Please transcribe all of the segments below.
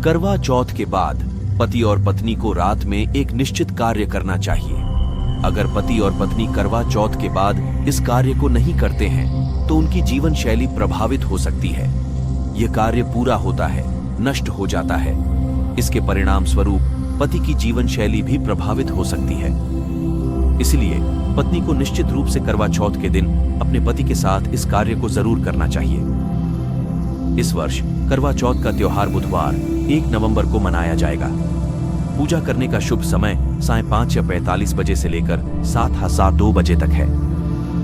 करवा चौथ के बाद पति और पत्नी को रात में एक निश्चित कार्य करना चाहिए। अगर पति और पत्नी करवा चौथ के बाद इस कार्य को नहीं करते हैं तो उनकी जीवन शैली प्रभावित हो सकती है। यह कार्य पूरा होता है, नष्ट हो जाता है। इसके परिणाम स्वरूप पति की जीवन शैली भी प्रभावित हो सकती है। इसलिए पत्नी को निश्चित रूप से करवा चौथ के दिन अपने पति के साथ इस कार्य को जरूर करना चाहिए। इस वर्ष करवा चौथ का त्योहार बुधवार 1 नवंबर को मनाया जाएगा। पूजा करने का शुभ समय साय 5 या 45 बजे से लेकर 7 या 2 बजे तक है।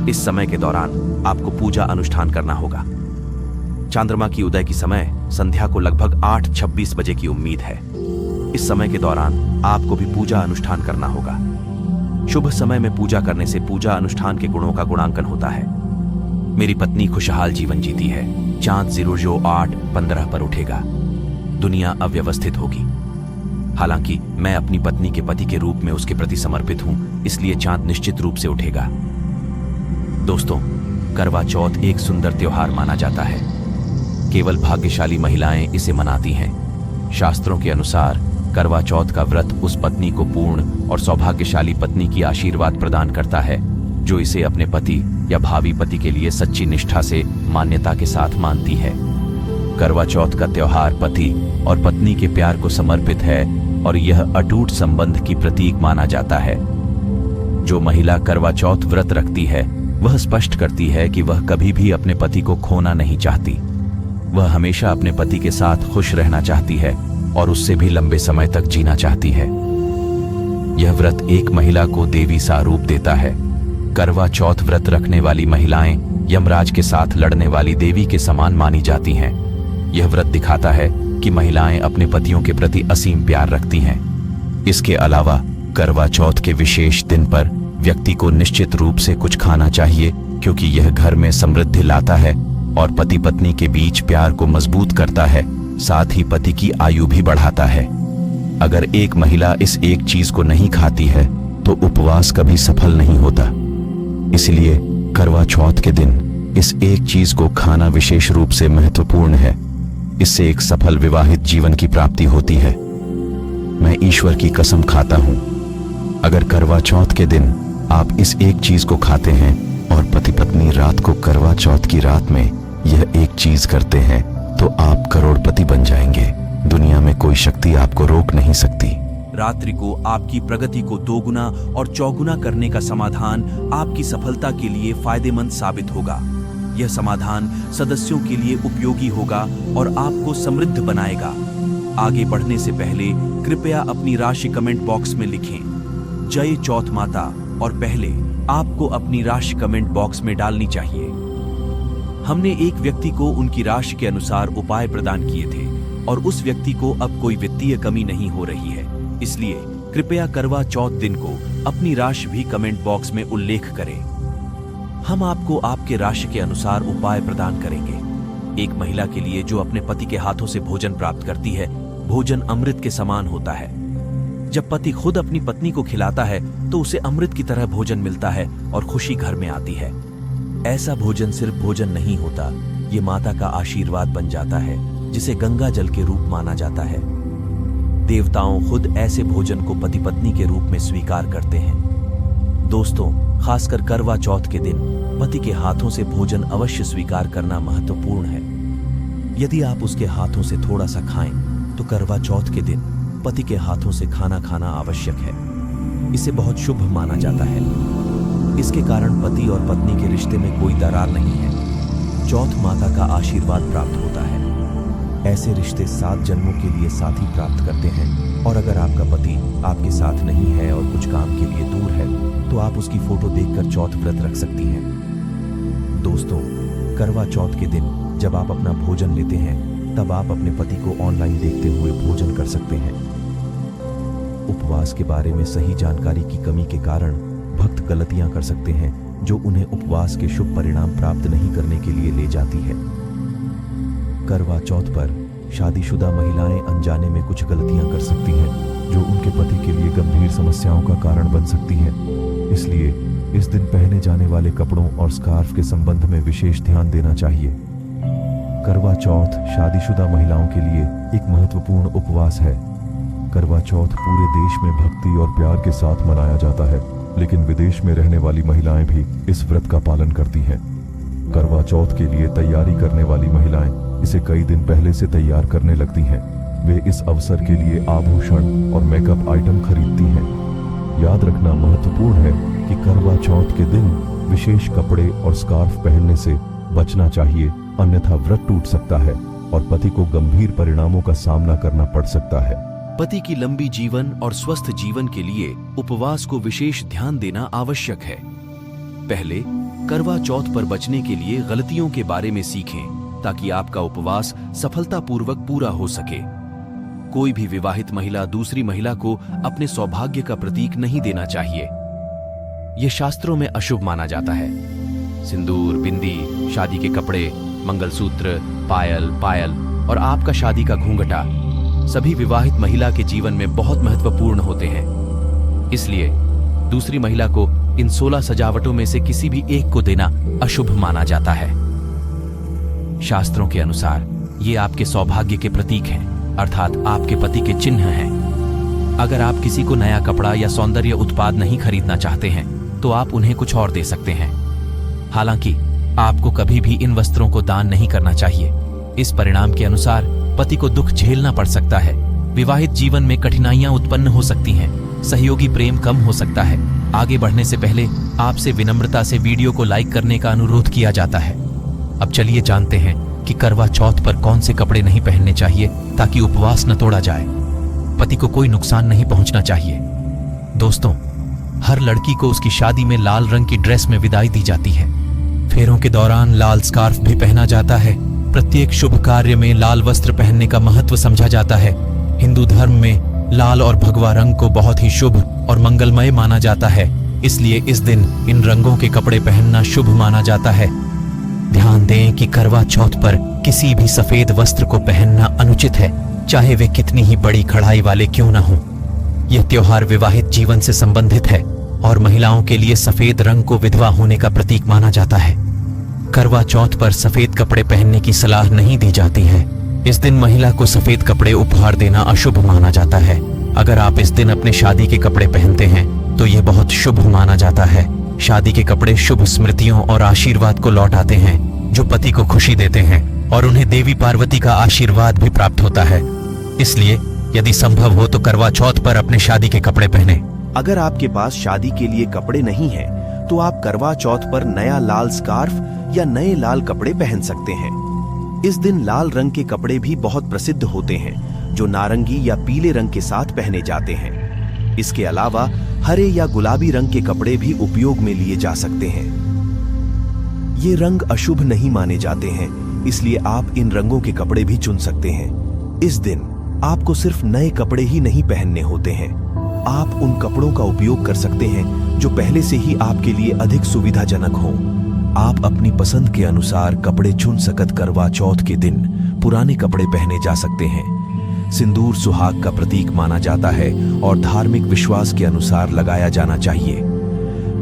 इस समय के दौरान आपको पूजा अनुष्ठान करना होगा। चंद्रमा की उदय की समय संध्या को लगभग 8:26 बजे की उम्मीद है। इस समय के दौरान आपको भी पूजा अनुष्ठान करना होगा। शुभ समय में पूजा करने से पूजा अनुष्ठान के गुणों का गुणांकन होता है। मेरी पत्नी खुशहाल जीवन जीती है। चांद 08:15 पर उठेगा। दुनिया अव्यवस्थित होगी। हालांकि मैं अपनी पत्नी के पति के रूप में उसके प्रति समर्पित हूं, इसलिए चांद निश्चित रूप से उठेगा। दोस्तों, करवा चौथ एक सुंदर त्योहार माना जाता है। केवल भाग्यशाली महिलाएं इसे मनाती हैं। शास्त्रों के अनुसार करवा चौथ का व्रत उस पत्नी को पूर्ण और सौभाग्यशाली पत्नी की आशीर्वाद प्रदान करता है जो इसे अपने पति या भावी पति के लिए सच्ची निष्ठा से मान्यता के साथ मानती है। करवा चौथ का त्योहार पति और पत्नी के प्यार को समर्पित है और यह अटूट संबंध की प्रतीक माना जाता है। जो महिला करवा चौथ व्रत रखती है वह स्पष्ट करती है कि वह कभी भी अपने पति को खोना नहीं चाहती। वह हमेशा अपने पति के साथ खुश रहना चाहती है और उससे भी लंबे समय तक जीना चाहती है। यह व्रत एक महिला को देवी सा रूप देता है। करवा चौथ व्रत रखने वाली महिलाएं यमराज के साथ लड़ने वाली देवी के समान मानी जाती हैं। यह व्रत दिखाता है कि महिलाएं अपने पतियों के प्रति असीम प्यार रखती हैं। इसके अलावा करवा चौथ के विशेष दिन पर व्यक्ति को निश्चित रूप से कुछ खाना चाहिए, क्योंकि यह घर में समृद्धि लाता है और पति पत्नी के बीच प्यार को मजबूत करता है, साथ ही पति की आयु भी बढ़ाता है। अगर एक महिला इस एक चीज को नहीं खाती है तो उपवास कभी सफल नहीं होता। इसलिए करवा चौथ के दिन इस एक चीज को खाना विशेष रूप से महत्वपूर्ण है। इससे एक सफल विवाहित जीवन की प्राप्ति होती है। मैं ईश्वर की कसम खाता हूं, अगर करवा चौथ के दिन आप इस एक चीज को खाते हैं और पति पत्नी रात को करवा चौथ की रात में यह एक चीज करते हैं तो आप करोड़पति बन जाएंगे। दुनिया में कोई शक्ति आपको रोक नहीं सकती। रात्रि को आपकी प्रगति को दोगुना और चौगुना करने का समाधान आपकी सफलता के लिए फायदेमंद साबित होगा। यह समाधान सदस्यों के लिए उपयोगी होगा और आपको समृद्ध बनाएगा। आगे बढ़ने से पहले कृपया अपनी राशि कमेंट बॉक्स में लिखें जय चौथ माता, और पहले आपको अपनी राशि कमेंट बॉक्स में डालनी चाहिए। हमने एक व्यक्ति को उनकी राशि के अनुसार उपाय प्रदान किए थे और उस व्यक्ति को अब कोई वित्तीय कमी नहीं हो रही है। इसलिए कृपया करवा चौथ दिन को अपनी राशि भी कमेंट बॉक्स में उल्लेख करें। हम आपको आपके राशि के अनुसार उपाय प्रदान करेंगे। एक महिला के लिए जो अपने पति के हाथों से भोजन प्राप्त करती है, भोजन अमृत के समान होता है। जब पति खुद अपनी पत्नी को खिलाता है तो उसे अमृत की तरह भोजन मिलता है और खुशी घर में आती है। ऐसा भोजन सिर्फ भोजन नहीं होता, ये माता का आशीर्वाद बन जाता है, जिसे गंगा जल के रूप माना जाता है। देवताओं खुद ऐसे भोजन को पति पत्नी के रूप में स्वीकार करते हैं। दोस्तों, खासकर करवा चौथ के दिन पति के हाथों से भोजन अवश्य स्वीकार करना महत्वपूर्ण है। यदि आप उसके हाथों से थोड़ा सा खाएं तो करवा चौथ के दिन पति के हाथों से खाना खाना आवश्यक है। इसे बहुत शुभ माना जाता है। इसके कारण पति और पत्नी के रिश्ते में कोई दरार नहीं है। चौथ माता का आशीर्वाद प्राप्त होता है। ऐसे रिश्ते 7 जन्मों के लिए साथी प्राप्त करते हैं। और अगर आपका पति आपके साथ नहीं है और कुछ काम के लिए दूर है तो आप उसकी फोटो देखकर चौथ व्रत रख सकती हैं। दोस्तों, करवा चौथ के दिन जब आप अपना भोजन लेते हैं तब आप अपने पति को ऑनलाइन देखते हुए भोजन कर सकते हैं। उपवास के बारे में सही जानकारी की कमी के कारण भक्त गलतियां कर सकते हैं जो उन्हें उपवास के शुभ परिणाम प्राप्त नहीं करने के लिए ले जाती है। करवा चौथ पर शादीशुदा महिलाएं अनजाने में कुछ गलतियां कर सकती हैं जो उनके पति के लिए गंभीर समस्याओं का कारण बन सकती हैं। इसलिए इस दिन पहने जाने वाले कपड़ों और स्कार्फ के संबंध में विशेष ध्यान देना चाहिए। करवा चौथ शादीशुदा महिलाओं के लिए एक महत्वपूर्ण उपवास है। करवा चौथ पूरे देश में भक्ति और प्यार के साथ मनाया जाता है, लेकिन विदेश में रहने वाली महिलाएं भी इस व्रत का पालन करती हैं। करवा चौथ के लिए तैयारी करने वाली महिलाएं इसे कई दिन पहले से तैयार करने लगती हैं। वे इस अवसर के लिए आभूषण और मेकअप आइटम खरीदती हैं। याद रखना महत्वपूर्ण है कि करवा चौथ के दिन विशेष कपड़े और स्कार्फ पहनने से बचना चाहिए, अन्यथा व्रत टूट सकता है और पति को गंभीर परिणामों का सामना करना पड़ सकता है। पति की लंबी जीवन और स्वस्थ जीवन के लिए उपवास को विशेष ध्यान देना आवश्यक है। पहले करवा चौथ पर बचने के लिए गलतियों के बारे में सीखें ताकि आपका उपवास सफलतापूर्वक पूरा हो सके। कोई भी विवाहित महिला दूसरी महिला को अपने सौभाग्य का प्रतीक नहीं देना चाहिए। यह शास्त्रों में अशुभ माना जाता है। सिंदूर, बिंदी, शादी के कपड़े, मंगलसूत्र, पायल और आपका शादी का घूंघटा सभी विवाहित महिला के जीवन में बहुत महत्वपूर्ण होते हैं। इसलिए दूसरी महिला को इन 16 सजावटों में से किसी भी एक को देना अशुभ माना जाता है। शास्त्रों के अनुसार ये आपके सौभाग्य के प्रतीक हैं, अर्थात आपके पति के चिन्ह हैं। अगर आप किसी को नया कपड़ा या सौंदर्य उत्पाद नहीं खरीदना चाहते हैं तो आप उन्हें कुछ और दे सकते हैं। हालांकि आपको कभी भी इन वस्त्रों को दान नहीं करना चाहिए। इस परिणाम के अनुसार पति को दुख झेलना पड़ सकता है, विवाहित जीवन में कठिनाइयां उत्पन्न हो सकती हैं, सहयोगी प्रेम कम हो सकता है। आगे बढ़ने से पहले आपसे विनम्रता से वीडियो को लाइक करने का अनुरोध किया जाता है। अब चलिए जानते हैं कि करवा चौथ पर कौन से कपड़े नहीं पहनने चाहिए ताकि उपवास न तोड़ा जाए, पति को कोई नुकसान नहीं पहुंचना चाहिए। दोस्तों, हर लड़की को उसकी शादी में लाल रंग की ड्रेस में विदाई दी जाती है। फेरों के दौरान लाल स्कार्फ भी पहना जाता है। प्रत्येक शुभ कार्य में लाल वस्त्र पहनने का महत्व समझा जाता है। हिंदू धर्म में लाल और भगवा रंग को बहुत ही शुभ और मंगलमय माना जाता है, इसलिए इस दिन इन रंगों के कपड़े पहनना शुभ माना जाता है। ध्यान दें कि करवा चौथ पर किसी भी सफेद वस्त्र को पहनना अनुचित है, चाहे वे कितनी ही बड़ी कढ़ाई वाले क्यों न हों। यह त्योहार विवाहित जीवन से संबंधित है और महिलाओं के लिए सफेद रंग को विधवा होने का प्रतीक माना जाता है। करवा चौथ पर सफेद कपड़े पहनने की सलाह नहीं दी जाती है। इस दिन महिला को सफेद कपड़े उपहार देना अशुभ माना जाता है। अगर आप इस दिन अपने शादी के कपड़े पहनते हैं तो यह बहुत शुभ माना जाता है। शादी के कपड़े शुभ स्मृतियों और आशीर्वाद को लौटाते हैं, जो पति को खुशी देते हैं और उन्हें देवी पार्वती का आशीर्वाद भी प्राप्त होता है। इसलिए यदि संभव हो तो करवा चौथ पर अपने शादी के कपड़े पहने। अगर आपके पास शादी के लिए कपड़े नहीं हैं, तो आप करवा चौथ पर नया लाल स्कार्फ या नए लाल कपड़े पहन सकते हैं। इस दिन लाल रंग के कपड़े भी बहुत प्रसिद्ध होते हैं, जो नारंगी या पीले रंग के साथ पहने जाते हैं। इसके अलावा हरे या गुलाबी रंग के कपड़े भी उपयोग में लिए जा सकते हैं। ये रंग अशुभ नहीं माने जाते हैं, इसलिए आप इन रंगों के कपड़े भी चुन सकते हैं। इस दिन आपको सिर्फ नए कपड़े ही नहीं पहनने होते हैं, आप उन कपड़ों का उपयोग कर सकते हैं जो पहले से ही आपके लिए अधिक सुविधाजनक हों। आप अपनी पसंद के अनुसार कपड़े चुन सकत करवा चौथ के दिन पुराने कपड़े पहने जा सकते हैं। सिंदूर सुहाग का प्रतीक माना जाता है और धार्मिक विश्वास के अनुसार लगाया जाना चाहिए।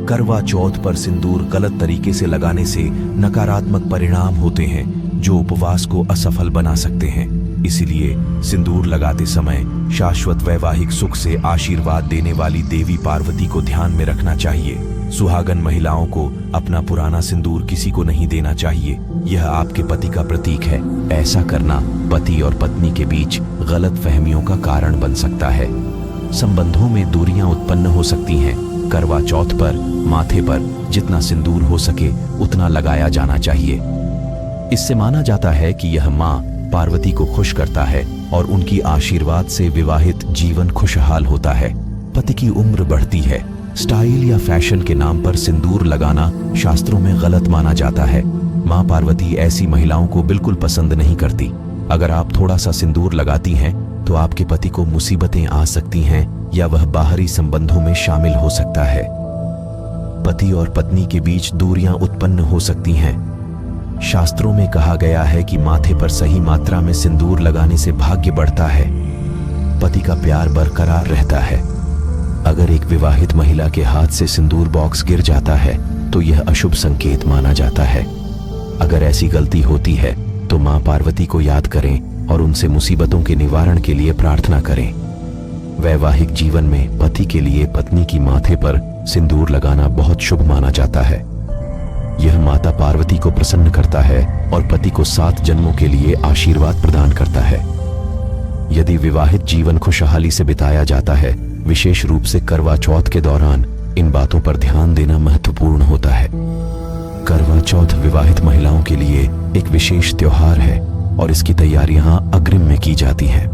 करवा चौथ पर सिंदूर गलत तरीके से लगाने से नकारात्मक परिणाम होते हैं, जो उपवास को असफल बना सकते हैं। इसलिए सिंदूर लगाते समय शाश्वत वैवाहिक सुख से आशीर्वाद देने वाली देवी पार्वती को ध्यान में रखना चाहिए। सुहागन महिलाओं को अपना पुराना सिंदूर किसी को नहीं देना चाहिए, यह आपके पति का प्रतीक है। ऐसा करना पति और पत्नी के बीच गलत फहमियों का कारण बन सकता है। संबंधों में दूरियां उत्पन्न हो सकती हैं। करवा चौथ पर माथे पर जितना सिंदूर हो सके उतना लगाया जाना चाहिए। इससे माना जाता है कि यह मां पार्वती को खुश करता है और उनकी आशीर्वाद से विवाहित जीवन खुशहाल होता है। पति की उम्र बढ़ती है। स्टाइल या फैशन के नाम पर सिंदूर लगाना शास्त्रों में गलत माना जाता है। मां पार्वती ऐसी महिलाओं को बिल्कुल पसंद नहीं करती। अगर आप थोड़ा सा सिंदूर लगाती हैं तो आपके पति को मुसीबतें आ सकती हैं या वह बाहरी संबंधों में शामिल हो सकता है। पति और पत्नी के बीच दूरियां उत्पन्न हो सकती हैं। शास्त्रों में कहा गया है कि माथे पर सही मात्रा में सिंदूर लगाने से भाग्य बढ़ता है, पति का प्यार बरकरार रहता है। अगर एक विवाहित महिला के हाथ से सिंदूर बॉक्स गिर जाता है तो यह अशुभ संकेत माना जाता है। अगर ऐसी गलती होती है तो मां पार्वती को याद करें और उनसे मुसीबतों के निवारण के लिए प्रार्थना करें। वैवाहिक जीवन में पति के लिए पत्नी की माथे पर सिंदूर लगाना बहुत शुभ माना जाता है। यह माता पार्वती को प्रसन्न करता है और पति को 7 जन्मों के लिए आशीर्वाद प्रदान करता है। यदि विवाहित जीवन खुशहाली से बिताया जाता है, विशेष रूप से करवा चौथ के दौरान इन बातों पर ध्यान देना महत्वपूर्ण होता है। करवा चौथ विवाहित महिलाओं के लिए एक विशेष त्योहार है और इसकी तैयारियां अग्रिम में की जाती हैं।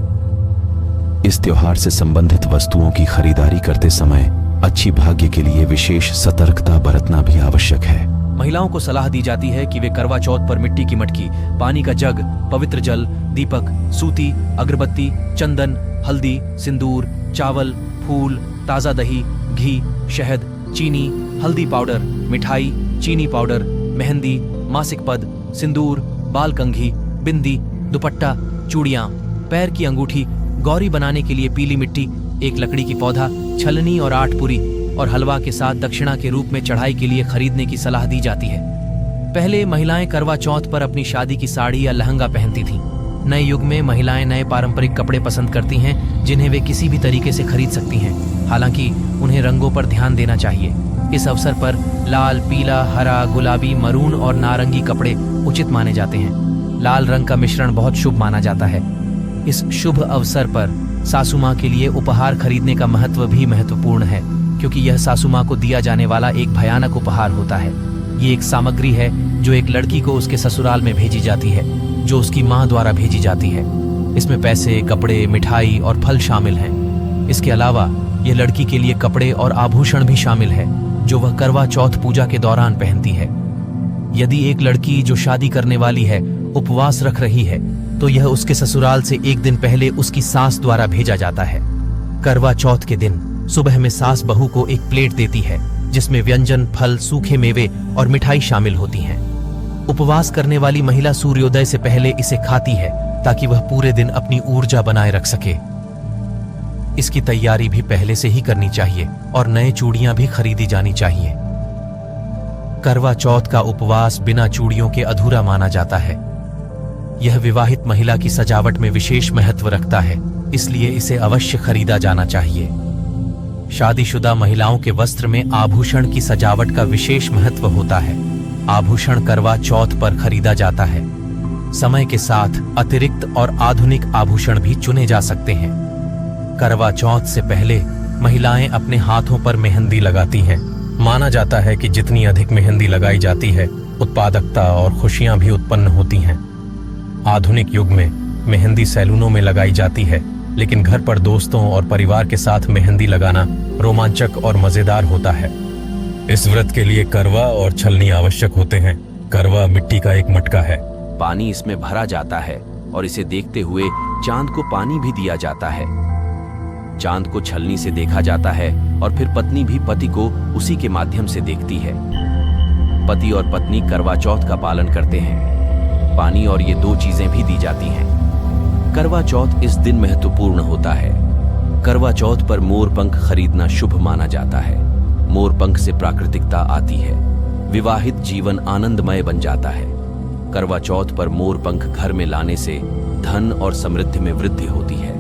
इस त्योहार से संबंधित वस्तुओं की खरीदारी करते समय अच्छी भाग्य के लिए विशेष सतर्कता बरतना भी आवश्यक है। महिलाओं को सलाह दी जाती है कि वे करवा चौथ पर मिट्टी की मटकी, पानी का जग, पवित्र जल, दीपक, सूती, अगरबत्ती, चंदन, हल्दी, सिंदूर, चावल, फूल, ताजा दही, घी, शहद, चीनी, हल्दी पाउडर, मिठाई, चीनी पाउडर, मेहंदी, मासिक पद, सिंदूर, बाल कंघी, बिंदी, दुपट्टा, चूड़ियां, पैर की अंगूठी, गौरी बनाने के लिए पीली मिट्टी, एक लकड़ी की पौधा, छलनी और 8 पुरी और हलवा के साथ दक्षिणा के रूप में चढ़ाई के लिए खरीदने की सलाह दी जाती है। पहले महिलाएं करवा चौथ पर अपनी शादी की साड़ी या लहंगा पहनती थीं। नए युग में महिलाएं नए पारंपरिक कपड़े पसंद करती हैं जिन्हें वे किसी भी तरीके से खरीद सकती हैं। हालांकि उन्हें रंगों पर ध्यान देना चाहिए। इस अवसर पर लाल, पीला, हरा, गुलाबी, मरून और नारंगी कपड़े उचित माने जाते हैं। लाल रंग का मिश्रण बहुत शुभ माना जाता है। इस शुभ अवसर पर सासू माँ के लिए उपहार खरीदने का महत्व भी महत्वपूर्ण है, क्योंकि यह सासू माँ को दिया जाने वाला एक भयानक उपहार होता है। ये एक सामग्री है जो एक लड़की को उसके ससुराल में भेजी जाती है, जो उसकी माँ द्वारा भेजी जाती है। इसमें पैसे, कपड़े, मिठाई और फल शामिल हैं। इसके अलावा यह लड़की के लिए कपड़े और आभूषण भी शामिल है जो वह करवा चौथ पूजा के दौरान पहनती है। यदि एक लड़की जो शादी करने वाली है उपवास रख रही है तो यह उसके ससुराल से एक दिन पहले उसकी सास द्वारा भेजा जाता है। करवा चौथ के दिन सुबह में सास बहू को एक प्लेट देती है जिसमें व्यंजन, फल, सूखे मेवे और मिठाई शामिल होती हैं। उपवास करने वाली महिला सूर्योदय से पहले इसे खाती है ताकि वह पूरे दिन अपनी ऊर्जा बनाए रख सके। इसकी तैयारी भी पहले से ही करनी चाहिए और नए चूड़ियां भी खरीदी जानी चाहिए। करवा चौथ का उपवास बिना चूड़ियों के अधूरा माना जाता है। यह विवाहित महिला की सजावट में विशेष महत्व रखता है, इसलिए इसे अवश्य खरीदा जाना चाहिए। शादीशुदा महिलाओं के वस्त्र में आभूषण की सजावट का विशेष महत्व होता है। आभूषण करवा चौथ पर खरीदा जाता है। समय के साथ अतिरिक्त और आधुनिक आभूषण भी चुने जा सकते हैं। करवा चौथ से पहले महिलाएं अपने हाथों पर मेहंदी लगाती हैं। माना जाता है कि जितनी अधिक मेहंदी लगाई जाती है, उत्पादकता और खुशियां भी उत्पन्न होती हैं। आधुनिक युग में मेहंदी सैलूनों में लगाई जाती है, लेकिन घर पर दोस्तों और परिवार के साथ मेहंदी लगाना रोमांचक और मजेदार होता है। इस व्रत के लिए करवा और छलनी आवश्यक होते हैं। करवा मिट्टी का एक मटका है। पानी इसमें भरा जाता है और इसे देखते हुए चांद को पानी भी दिया जाता है। चांद को छलनी से देखा जाता है और फिर पत्नी भी पति को उसी के माध्यम से देखती है। पति और पत्नी करवा चौथ का पालन करते हैं। पानी और ये 2 चीजें भी दी जाती हैं। करवा चौथ इस दिन महत्वपूर्ण होता है। करवा चौथ पर मोर पंख खरीदना शुभ माना जाता है। मोर पंख से प्राकृतिकता आती है। विवाहित जीवन आनंदमय बन जाता है। करवा चौथ पर मोर पंख घर में लाने से धन और समृद्धि में वृद्धि होती है।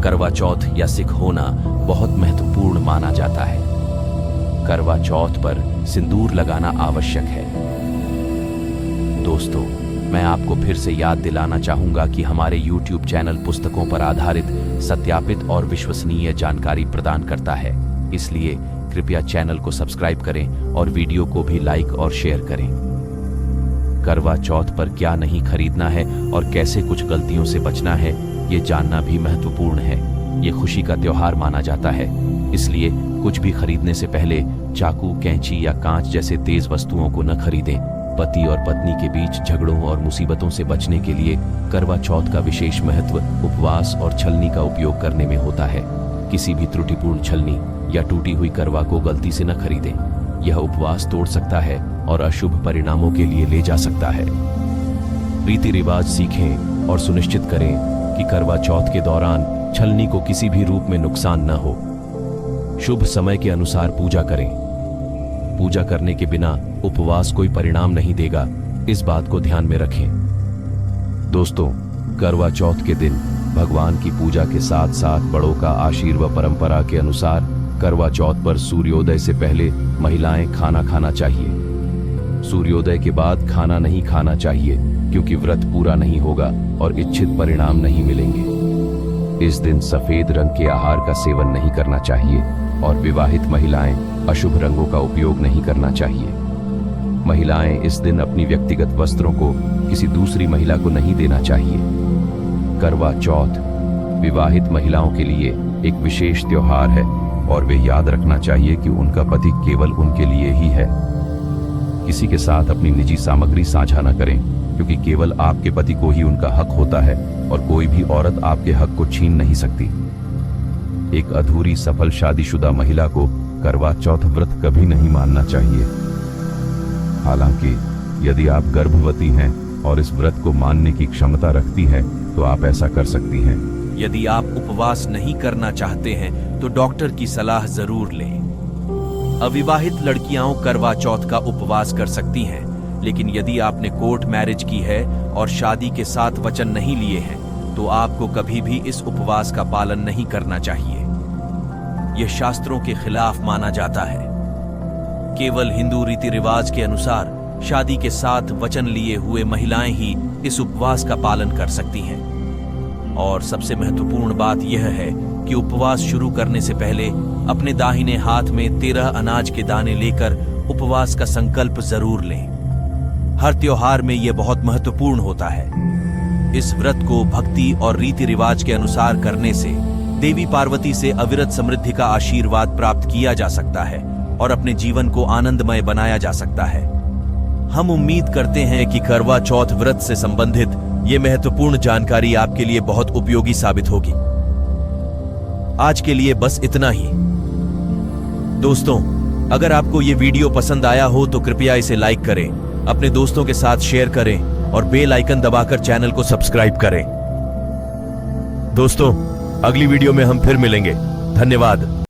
करवा चौथ या सिख होना बहुत महत्वपूर्ण माना जाता है। करवा चौथ पर सिंदूर लगाना आवश्यक है। दोस्तों, मैं आपको फिर से याद दिलाना चाहूंगा कि हमारे YouTube चैनल पुस्तकों पर आधारित सत्यापित और विश्वसनीय जानकारी प्रदान करता है। इसलिए कृपया चैनल को सब्सक्राइब करें और वीडियो को भी लाइक और शेयर करें। करवा चौथ पर क्या नहीं खरीदना है और कैसे कुछ गलतियों से बचना है, ये जानना भी महत्वपूर्ण है। ये खुशी का त्योहार माना जाता है, इसलिए कुछ भी खरीदने से पहले चाकू, कैंची या कांच जैसे तेज वस्तुओं को न खरीदें। पति और पत्नी के बीच झगड़ों और मुसीबतों से बचने के लिए करवा चौथ का विशेष महत्व उपवास और छलनी का उपयोग करने में होता है। किसी भी त्रुटिपूर्ण छलनी या टूटी हुई करवा को गलती से न खरीदें। यह उपवास तोड़ सकता है और अशुभ परिणामों के लिए ले जा सकता है। रीति रिवाज सीखें और सुनिश्चित करें कि करवा चौथ के दौरान छलनी को किसी भी रूप में नुकसान न हो। शुभ समय के अनुसार पूजा करें। पूजा करने के बिना उपवास कोई परिणाम नहीं देगा, इस बात को ध्यान में रखें। दोस्तों, करवा चौथ के दिन भगवान की पूजा के साथ साथ बड़ों का आशीर्वाद परंपरा के अनुसार करवा चौथ पर सूर्योदय से पहले महिलाएं खाना खाना चाहिए। सूर्योदय के बाद खाना नहीं खाना चाहिए क्योंकि व्रत पूरा नहीं होगा और इच्छित परिणाम नहीं मिलेंगे। इस दिन सफेद रंग के आहार का सेवन नहीं करना चाहिए और विवाहित महिलाएं अशुभ रंगों का उपयोग नहीं करना चाहिए। महिलाएं इस दिन अपनी व्यक्तिगत वस्त्रों को किसी दूसरी महिला को नहीं देना चाहिए। करवा चौथ विवाहित महिलाओं के लिए एक विशेष त्योहार है और वे याद रखना चाहिए कि उनका पति केवल उनके लिए ही है। किसी के साथ अपनी निजी सामग्री साझा न करें क्योंकि केवल आपके पति को ही उनका हक होता है और कोई भी औरत आपके हक को छीन नहीं सकती। एक अधूरी सफल शादीशुदा महिला को करवा चौथ व्रत कभी नहीं मानना चाहिए। हालांकि यदि आप गर्भवती हैं और इस व्रत को मानने की क्षमता रखती हैं तो आप ऐसा कर सकती हैं। यदि आप उपवास नहीं करना चाहते हैं तो डॉक्टर की सलाह जरूर लें। अविवाहित लड़कियां करवा चौथ का उपवास कर सकती हैं, लेकिन यदि आपने कोर्ट मैरिज की है और शादी के साथ वचन नहीं लिए हैं तो आपको कभी भी इस उपवास का पालन नहीं करना चाहिए। यह शास्त्रों के खिलाफ माना जाता है। केवल हिंदू रीति रिवाज के अनुसार शादी के साथ वचन लिए हुए महिलाएं ही इस उपवास का पालन कर सकती हैं। और सबसे महत्वपूर्ण बात यह है कि उपवास शुरू करने से पहले अपने दाहिने हाथ में 13 अनाज के दाने लेकर उपवास का संकल्प जरूर लें। हर त्योहार में यह बहुत महत्वपूर्ण होता है। इस व्रत को भक्ति और रीति रिवाज के अनुसार करने से देवी पार्वती से अविरत समृद्धि का आशीर्वाद प्राप्त किया जा सकता है और अपने जीवन को आनंदमय बनाया जा सकता है। हम उम्मीद करते हैं कि करवा चौथ व्रत से संबंधित ये महत्वपूर्ण जानकारी आपके लिए बहुत उपयोगी साबित होगी। आज के लिए बस इतना ही। दोस्तों, अगर आपको ये वीडियो पसंद आया हो तो कृपया इसे लाइक करें, अपने दोस्तों के साथ शेयर करें और बेल आइकन दबाकर चैनल को सब्सक्राइब करें। दोस्तों, अगली वीडियो में हम फिर मिलेंगे। धन्यवाद।